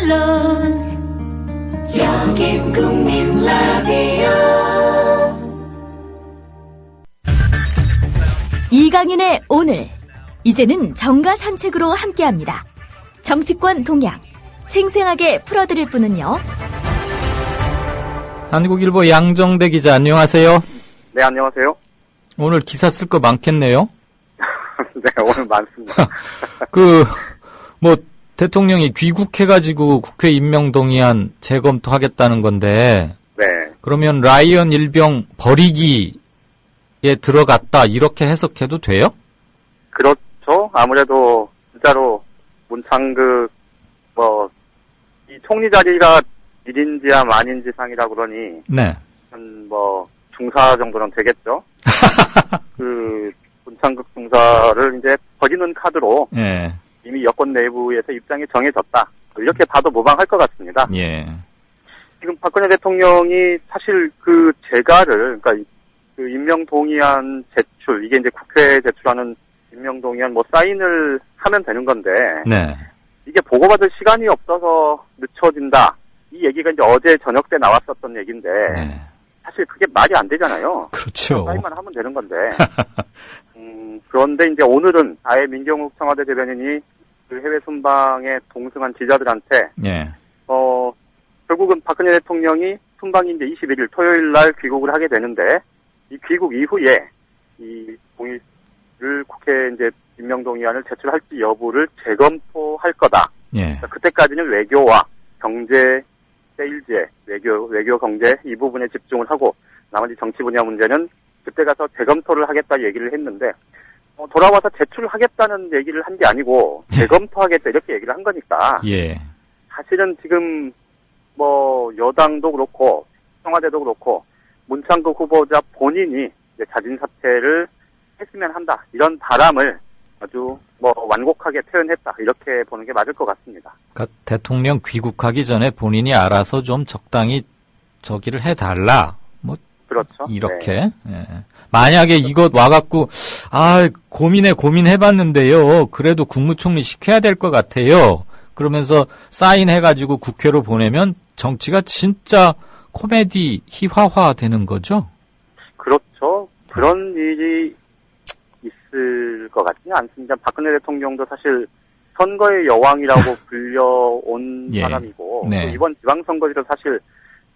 물론 여긴 국민 라디오. 이강인의 오늘, 이제는 정가 산책으로 함께합니다. 정치권 동향 생생하게 풀어드릴 분은요, 한국일보 양정대 기자, 안녕하세요. 네, 안녕하세요. 오늘 기사 쓸 거 많겠네요. 네, 오늘 많습니다. 대통령이 귀국해가지고 국회 임명동의안 재검토하겠다는 건데, 네. 그러면 라이언 일병 버리기에 들어갔다, 이렇게 해석해도 돼요? 그렇죠. 아무래도 진짜로 문창극 이 총리 자리가 1인지야 만인지 상이라 그러니 네. 한 중사 정도는 되겠죠. 문창극 중사를 이제 버리는 카드로 예. 이미 여권 내부에서 입장이 정해졌다. 이렇게 봐도 무방할 것 같습니다. 예. 지금 박근혜 대통령이 사실 재가를, 그러니까 임명동의안 제출, 이게 이제 국회에 제출하는 임명동의안 사인을 하면 되는 건데, 네. 이게 보고받을 시간이 없어서 늦춰진다. 이 얘기가 이제 어제 저녁 때 나왔었던 얘기인데, 네. 사실 그게 말이 안 되잖아요. 그렇죠. 사인만 하면 되는 건데. 그런데 이제 오늘은 아예 민경욱 청와대 대변인이 해외 순방에 동승한 기자들한테, 예. 결국은 박근혜 대통령이 순방이 이제 21일 토요일 날 귀국을 하게 되는데, 이 귀국 이후에 이 동의를 국회에 이제 임명동의안을 제출할지 여부를 재검토할 거다. 예. 그러니까 그때까지는 외교와 경제, 세일제, 외교 경제 이 부분에 집중을 하고 나머지 정치 분야 문제는 그때 가서 재검토를 하겠다 얘기를 했는데, 돌아와서 제출하겠다는 얘기를 한 게 아니고 재검토하겠다 이렇게 얘기를 한 거니까. 예. 사실은 지금 여당도 그렇고 청와대도 그렇고 문창극 후보자 본인이 이제 자진 사퇴를 했으면 한다, 이런 바람을 아주 완곡하게 표현했다, 이렇게 보는 게 맞을 것 같습니다. 그러니까 대통령 귀국하기 전에 본인이 알아서 좀 적당히 저기를 해달라. 그렇죠. 이렇게. 네. 예. 만약에 이것 와갖고, 고민해봤는데요. 그래도 국무총리 시켜야 될 것 같아요. 그러면서 사인해가지고 국회로 보내면 정치가 진짜 코미디 희화화 되는 거죠? 그렇죠. 그런 일이 있을 것 같지는 않습니다. 박근혜 대통령도 사실 선거의 여왕이라고 불려온 예. 사람이고, 네. 이번 지방선거에도 사실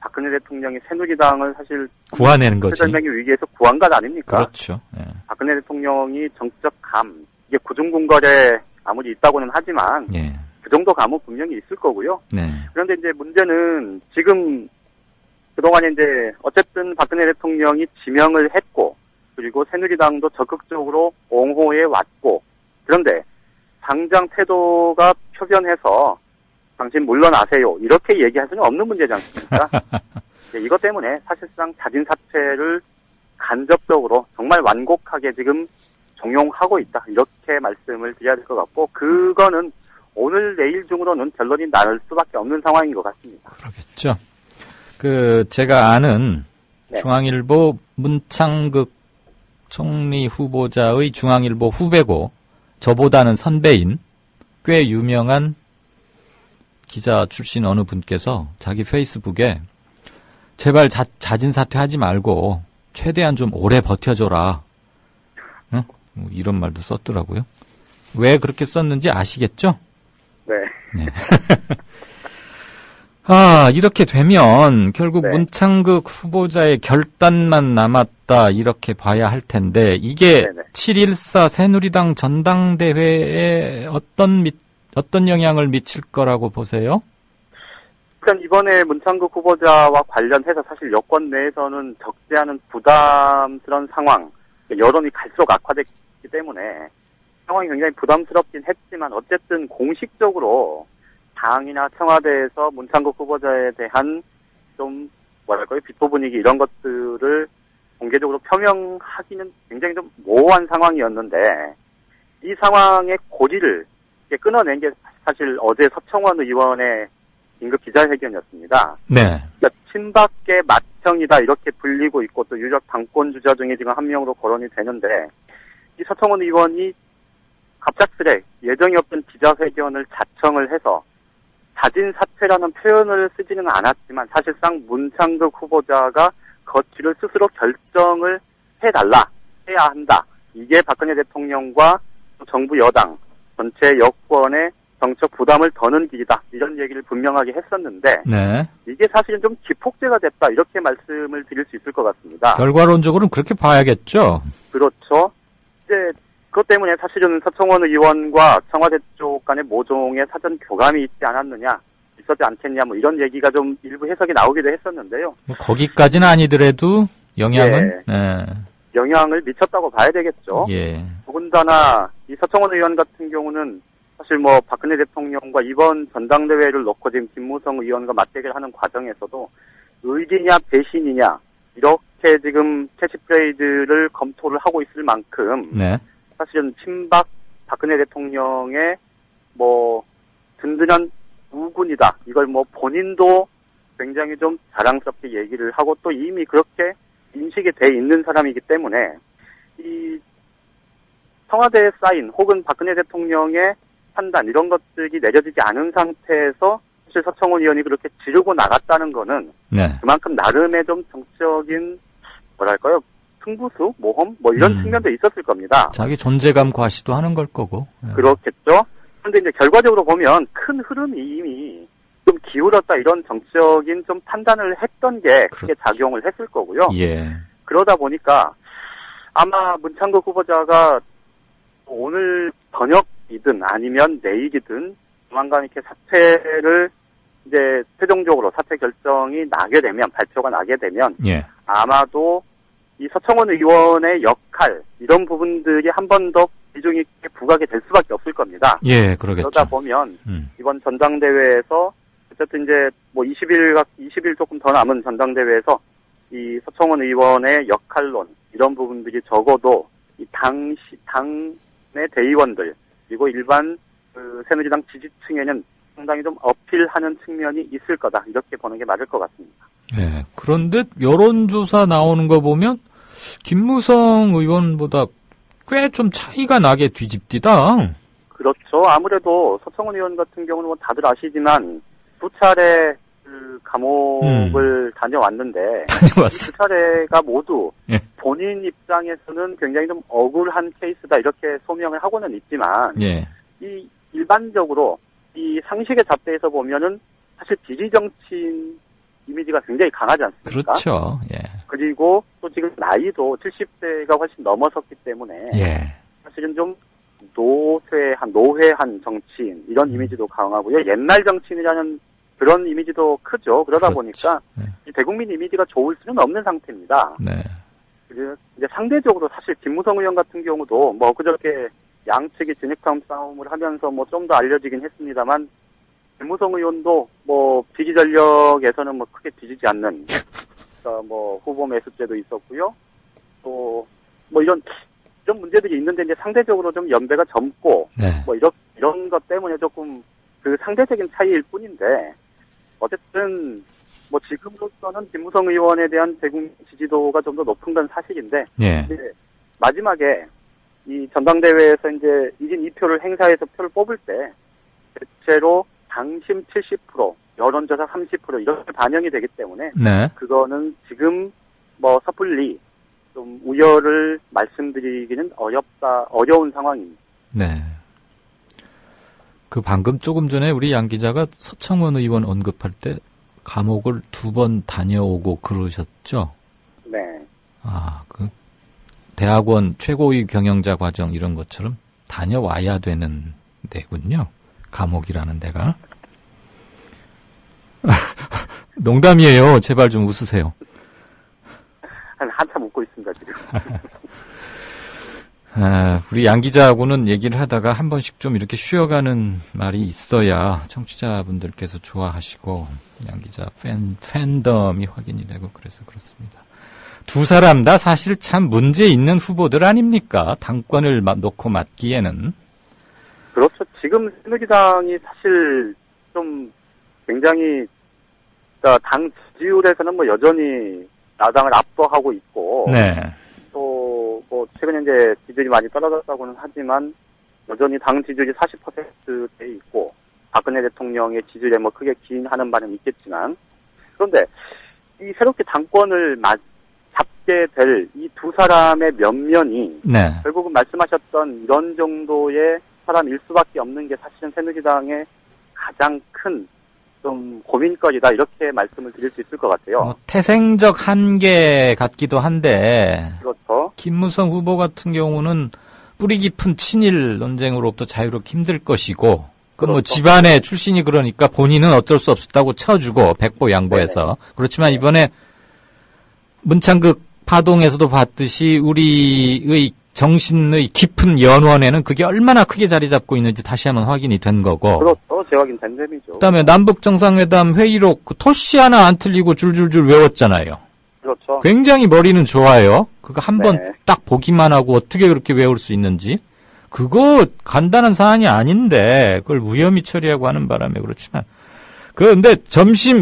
박근혜 대통령이 새누리당을 사실 구하내는 거지. 최전명의 위기에서 구한 것 아닙니까? 그렇죠. 예. 박근혜 대통령이 정치적 감, 이게 구중궁궐에 아무리 있다고는 하지만, 예. 그 정도 감은 분명히 있을 거고요. 네. 그런데 이제 문제는 지금 그동안에 이제 어쨌든 박근혜 대통령이 지명을 했고, 그리고 새누리당도 적극적으로 옹호해 왔고, 그런데 당장 태도가 표변해서 당신 물러나세요, 이렇게 얘기할 수는 없는 문제지 않습니까? 이것 때문에 사실상 자진 사퇴를 간접적으로 정말 완곡하게 지금 종용하고 있다, 이렇게 말씀을 드려야 될 것 같고, 그거는 오늘 내일 중으로는 결론이 날 수밖에 없는 상황인 것 같습니다. 그렇겠죠. 제가 아는 네. 중앙일보 문창극 총리 후보자의 중앙일보 후배고, 저보다는 선배인 꽤 유명한 기자 출신 어느 분께서 자기 페이스북에 제발 자진 사퇴하지 말고 최대한 좀 오래 버텨줘라. 응? 이런 말도 썼더라고요. 왜 그렇게 썼는지 아시겠죠? 네. 네. 이렇게 되면 결국 네. 문창극 후보자의 결단만 남았다, 이렇게 봐야 할 텐데, 이게 네네. 7.14 새누리당 전당대회에 어떤 영향을 미칠 거라고 보세요? 일단 이번에 문창극 후보자와 관련해서 사실 여권 내에서는 적지 않은 부담스러운 상황, 여론이 갈수록 악화됐기 때문에 상황이 굉장히 부담스럽긴 했지만, 어쨌든 공식적으로 당이나 청와대에서 문창극 후보자에 대한 비토 분위기 이런 것들을 공개적으로 표명하기는 굉장히 좀 모호한 상황이었는데, 이 상황의 고리를 끊어낸 게 사실 어제 서청원 의원의 긴급 기자회견이었습니다. 네. 그러니까 친박계 맏형이다 이렇게 불리고 있고, 또 유력 당권 주자 중에 지금 한 명으로 거론이 되는데, 이 서청원 의원이 갑작스레 예정이 없던 기자회견을 자청을 해서 자진 사퇴라는 표현을 쓰지는 않았지만 사실상 문창극 후보자가 거취를 스스로 결정을 해야 한다. 이게 박근혜 대통령과 정부 여당 전체 여권의 정책 부담을 더는 길이다. 이런 얘기를 분명하게 했었는데 네. 이게 사실은 좀 기폭제가 됐다. 이렇게 말씀을 드릴 수 있을 것 같습니다. 결과론적으로는 그렇게 봐야겠죠. 그렇죠. 이제 그것 때문에 사실은 서청원 의원과 청와대 쪽 간의 모종의 사전 교감이 있지 않았느냐, 있었지 않겠냐, 뭐 이런 얘기가 좀 일부 해석이 나오기도 했었는데요. 뭐 거기까지는 아니더라도 영향은 예. 영향을 미쳤다고 봐야 되겠죠. 예. 더군다나 이 서청원 의원 같은 경우는 사실 뭐 박근혜 대통령과 이번 전당대회를 놓고 지금 김무성 의원과 맞대결하는 과정에서도 의리냐 배신이냐 이렇게 지금 캐치프레이즈를 검토를 하고 있을 만큼 네. 사실은 친박 박근혜 대통령의 뭐 든든한 우군이다. 이걸 뭐 본인도 굉장히 좀 자랑스럽게 얘기를 하고 또 이미 그렇게 인식이 돼 있는 사람이기 때문에 이 청와대에 쌓인 혹은 박근혜 대통령의 판단 이런 것들이 내려지지 않은 상태에서 사실 서청원 의원이 그렇게 지르고 나갔다는 거는 네. 그만큼 나름의 좀 정적인 뭐랄까요 승부수 모험 뭐 이런 측면도 있었을 겁니다. 자기 존재감 과시도 하는 걸 거고. 그렇겠죠. 그런데 이제 결과적으로 보면 큰 흐름이 이미 좀 기울었다 이런 정적인 좀 판단을 했던 게 크게 작용을 했을 거고요. 예. 그러다 보니까 아마 문창극 후보자가 오늘 저녁이든 아니면 내일이든 조만간 이렇게 사퇴를 이제 최종적으로 사퇴 결정이 나게 되면 발표가 나게 되면 예. 아마도 이 서청원 의원의 역할 이런 부분들이 한 번 더 비중 있게 부각이 될 수밖에 없을 겁니다. 예, 그러겠죠. 그러다 보면 이번 전당대회에서 어쨌든 이제 뭐 20일 조금 더 남은 전당대회에서 이 서청원 의원의 역할론 이런 부분들이 적어도 이 당의 대의원들 그리고 일반 그 새누리당 지지층에는 상당히 좀 어필하는 측면이 있을 거다 이렇게 보는 게 맞을 것 같습니다. 예. 그런데 여론조사 나오는 거 보면 김무성 의원보다 꽤 좀 차이가 나게 뒤집디다. 그렇죠. 아무래도 서청원 의원 같은 경우는 뭐 다들 아시지만 두 차례 그 감옥을 다녀왔는데 다녀왔어. 두 차례가 모두 예. 본인 입장에서는 굉장히 좀 억울한 케이스다 이렇게 소명을 하고는 있지만 예. 이 일반적으로 이 상식의 잣대에서 보면은 사실 비리 정치인 이미지가 굉장히 강하지 않습니까? 그렇죠. 예. 그리고 또 지금 나이도 70세가 훨씬 넘어섰기 때문에 예. 사실은 좀 노회한 정치인 이런 이미지도 강하고요. 옛날 정치인이라는 그런 이미지도 크죠. 그러다 그렇죠. 보니까 네. 이 대국민 이미지가 좋을 수는 없는 상태입니다. 네. 그래서 이제 상대적으로 사실 김무성 의원 같은 경우도 뭐 그저께 양측이 진흙탕 싸움을 하면서 뭐 좀 더 알려지긴 했습니다만 김무성 의원도 뭐 비리 전력에서는 뭐 크게 뒤지지 않는 그러니까 뭐 후보 매수죄도 있었고요. 또 뭐 이런 문제들이 있는데 이제 상대적으로 좀 연배가 젊고 네. 뭐 이런 것 때문에 조금 그 상대적인 차이일 뿐인데 어쨌든 뭐 지금으로서는 김무성 의원에 대한 대국민 지지도가 좀 더 높은 건 사실인데 예. 이제 마지막에 이 전당대회에서 이제 이긴 2표를 행사해서 표를 뽑을 때 대체로 당심 70%, 여론조사 30% 이렇게 반영이 되기 때문에 네. 그거는 지금 뭐 섣불리 좀 우려를 말씀드리기는 어려운 상황입니다. 네. 그 방금 조금 전에 우리 양 기자가 서청원 의원 언급할 때 감옥을 2번 다녀오고 그러셨죠? 네. 아, 그 대학원 최고위 경영자 과정 이런 것처럼 다녀와야 되는 데군요. 감옥이라는 데가. 농담이에요. 제발 좀 웃으세요. 한참 웃고 있습니다, 지금. 아, 우리 양 기자하고는 얘기를 하다가 한 번씩 좀 이렇게 쉬어가는 말이 있어야 청취자분들께서 좋아하시고 양 기자 팬덤이 확인이 되고 그래서 그렇습니다. 두 사람 다 사실 참 문제 있는 후보들 아닙니까? 당권을 놓고 맡기에는. 그렇죠. 지금 새누리당이 사실 좀 굉장히 당 지지율에서는 뭐 여전히 야당을 압도하고 있고 네. 또 뭐 최근에 이제 지지율이 많이 떨어졌다고는 하지만 여전히 당 지지율이 40%대 있고 박근혜 대통령의 지지율에 뭐 크게 기인하는 바는 있겠지만, 그런데 이 새롭게 당권을 잡게 될 이 두 사람의 면면이 네. 결국은 말씀하셨던 이런 정도의 사람일 수밖에 없는 게 사실은 새누리당의 가장 큰 좀 고민거리다, 이렇게 말씀을 드릴 수 있을 것 같아요. 태생적 한계 같기도 한데 그렇죠. 김무성 후보 같은 경우는 뿌리 깊은 친일 논쟁으로부터 자유롭기 힘들 것이고 그 뭐 그렇죠. 집안의 출신이 그러니까 본인은 어쩔 수 없었다고 쳐주고 백보 양보해서. 그렇지만 네. 이번에 문창극 파동에서도 봤듯이 우리의 정신의 깊은 연원에는 그게 얼마나 크게 자리 잡고 있는지 다시 한번 확인이 된 거고. 그렇죠. 재확인된 셈이죠. 그다음에 남북 정상회담 회의록 그 토시 하나 안 틀리고 줄줄줄 외웠잖아요. 그렇죠. 굉장히 머리는 좋아요. 그거 한번 네. 딱 보기만 하고 어떻게 그렇게 외울 수 있는지. 그거 간단한 사안이 아닌데 그걸 무혐의 처리하고 하는 바람에 그렇지만. 그런데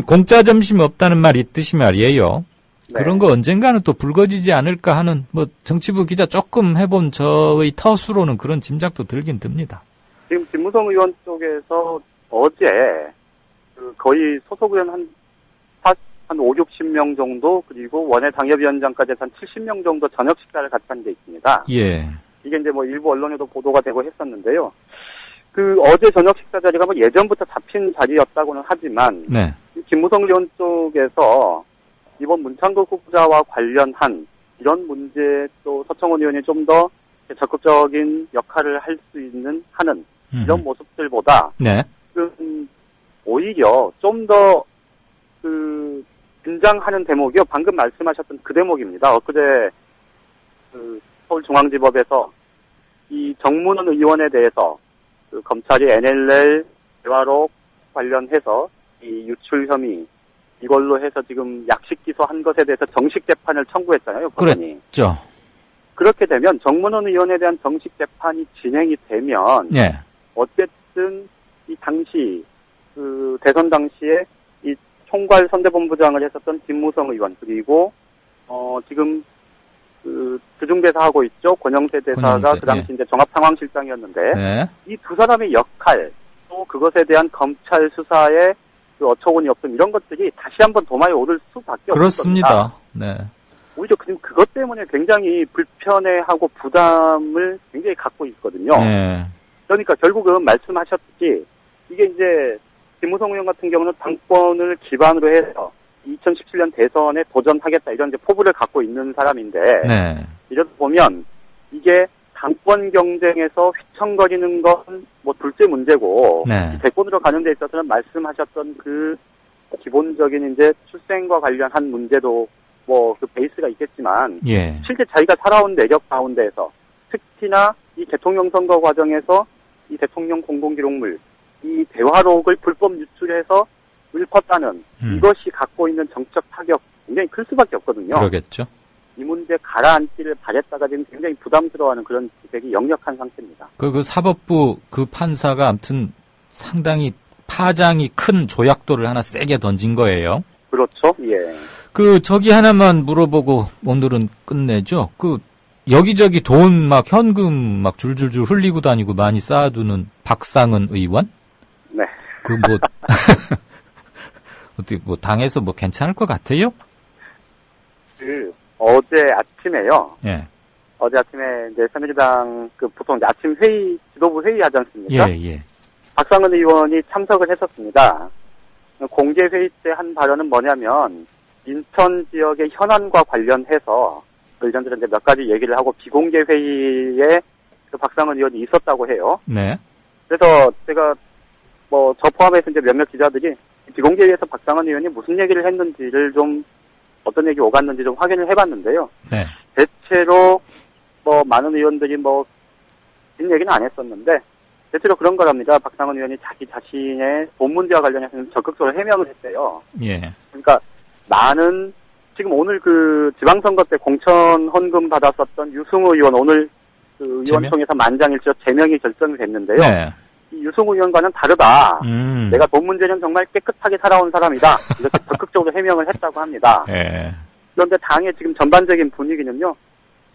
공짜 점심 없다는 말이 있듯이 말이에요. 네. 그런 거 언젠가는 또 불거지지 않을까 하는 뭐 정치부 기자 조금 해본 저의 터수로는 그런 짐작도 들긴 듭니다. 지금 김무성 의원 쪽에서 어제 거의 소속 의원 한 5, 60명 정도, 그리고 원외 당협위원장까지 해서 한 70명 정도 저녁 식사를 같이 한 게 있습니다. 예. 이게 이제 뭐 일부 언론에도 보도가 되고 했었는데요. 어제 저녁 식사 자리가 뭐 예전부터 잡힌 자리였다고는 하지만, 네. 김무성 의원 쪽에서 이번 문창극 후보자와 관련한 이런 문제, 또 서청원 의원이 좀 더 적극적인 역할을 할 수 있는 하는 이런 모습들보다 네. 오히려 좀 더 긴장하는 대목이요. 방금 말씀하셨던 그 대목입니다. 엊그제 서울중앙지법에서 이 정문원 의원에 대해서 검찰이 NLL 대화록 관련해서 이 유출 혐의 이걸로 해서 지금 약식 기소한 것에 대해서 정식 재판을 청구했잖아요. 법원이. 그랬죠. 그렇게 되면 정문원 의원에 대한 정식 재판이 진행이 되면 예. 어쨌든 이 당시 대선 당시에 이 총괄 선대본부장을 했었던 김무성 의원, 그리고 지금 주중대사 하고 있죠. 권영세 대사가 권영세, 그 당시 예. 이제 종합상황실장이었는데 네. 이 두 사람의 역할, 또 그것에 대한 검찰 수사의 어처구니 없음, 이런 것들이 다시 한번 도마에 오를 수밖에 그렇습니다. 없습니다. 네. 오히려 그것 때문에 굉장히 불편해하고 부담을 굉장히 갖고 있거든요. 네. 그러니까 결국은 말씀하셨듯이 이게 이제 김무성 의원 같은 경우는 당권을 기반으로 해서 2017년 대선에 도전하겠다, 이런 이제 포부를 갖고 있는 사람인데, 네. 이렇게 보면 이게 당권 경쟁에서 휘청거리는 건 뭐 둘째 문제고, 네. 대권으로 가는 데 있어서는 말씀하셨던 그 기본적인 이제 출생과 관련한 문제도 뭐 그 베이스가 있겠지만, 예. 실제 자기가 살아온 내력 가운데에서 특히나 이 대통령 선거 과정에서 이 대통령 공공기록물, 이 대화록을 불법 유출해서 읊었다는 이것이 갖고 있는 정책 타격 굉장히 클 수밖에 없거든요. 그러겠죠. 이 문제 가라앉기를 바랬다가 지금 굉장히 부담스러워하는 그런 기색이 역력한 상태입니다. 그 사법부 그 판사가 아무튼 상당히 파장이 큰 조약도를 하나 세게 던진 거예요. 그렇죠. 예. 저기 하나만 물어보고 오늘은 끝내죠. 여기저기 돈 막 현금 막 줄줄줄 흘리고 다니고 많이 쌓아두는 박상은 의원? 네. 어떻게 당에서 괜찮을 것 같아요? 어제 아침에요. 예. 어제 아침에 이제 새누리당 보통 이제 아침 회의, 지도부 회의 하지 않습니까? 예. 박상은 의원이 참석을 했었습니다. 공개 회의 때 한 발언은 뭐냐면, 인천 지역의 현안과 관련해서 의원들은 이제 몇 가지 얘기를 하고 비공개 회의에 박상은 의원이 있었다고 해요. 네. 그래서 제가 저 포함해서 이제 몇몇 기자들이 비공개 회의에서 박상은 의원이 무슨 얘기를 했는지를 좀 어떤 얘기 오갔는지 좀 확인을 해봤는데요. 네. 대체로 많은 의원들이 긴 얘기는 안 했었는데 대체로 그런 거랍니다. 박상은 의원이 자기 자신의 돈 문제와 관련해서 적극적으로 해명을 했대요. 예. 그러니까 나는 지금 오늘 지방선거 때 공천 헌금 받았었던 유승우 의원, 오늘 의원총회에서 만장일치로 제명이 결정이 됐는데요. 네. 이 유승우 의원과는 다르다. 내가 돈 문제는 정말 깨끗하게 살아온 사람이다. 이렇게 적극적으로 해명을 했다고 합니다. 예. 그런데 당의 지금 전반적인 분위기는요.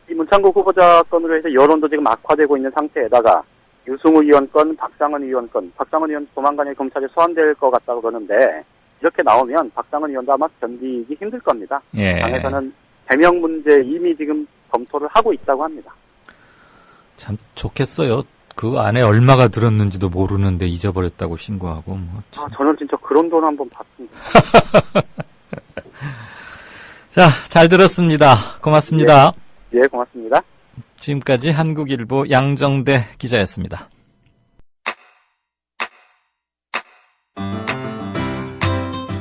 이 문창국 후보자 건으로 해서 여론도 지금 악화되고 있는 상태에다가 유승우 의원 건, 박상은 의원 건, 박상은 의원 조만간에 검찰에 소환될 것 같다고 그러는데 이렇게 나오면 박상은 의원도 아마 견디기 힘들 겁니다. 예. 당에서는 해명 문제 이미 지금 검토를 하고 있다고 합니다. 참 좋겠어요. 그 안에 얼마가 들었는지도 모르는데 잊어버렸다고 신고하고 뭐. 저는 진짜 그런 돈 한번 봤습니다. 자, 잘 들었습니다. 고맙습니다. 예, 고맙습니다. 지금까지 한국일보 양정대 기자였습니다.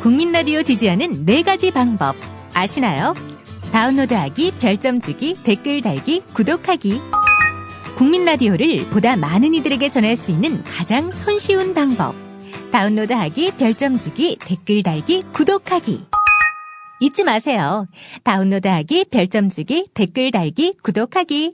국민라디오 지지하는 4가지 방법 아시나요? 다운로드하기, 별점 주기, 댓글 달기, 구독하기. 국민라디오를 보다 많은 이들에게 전할 수 있는 가장 손쉬운 방법. 다운로드하기, 별점 주기, 댓글 달기, 구독하기. 잊지 마세요. 다운로드하기, 별점 주기, 댓글 달기, 구독하기.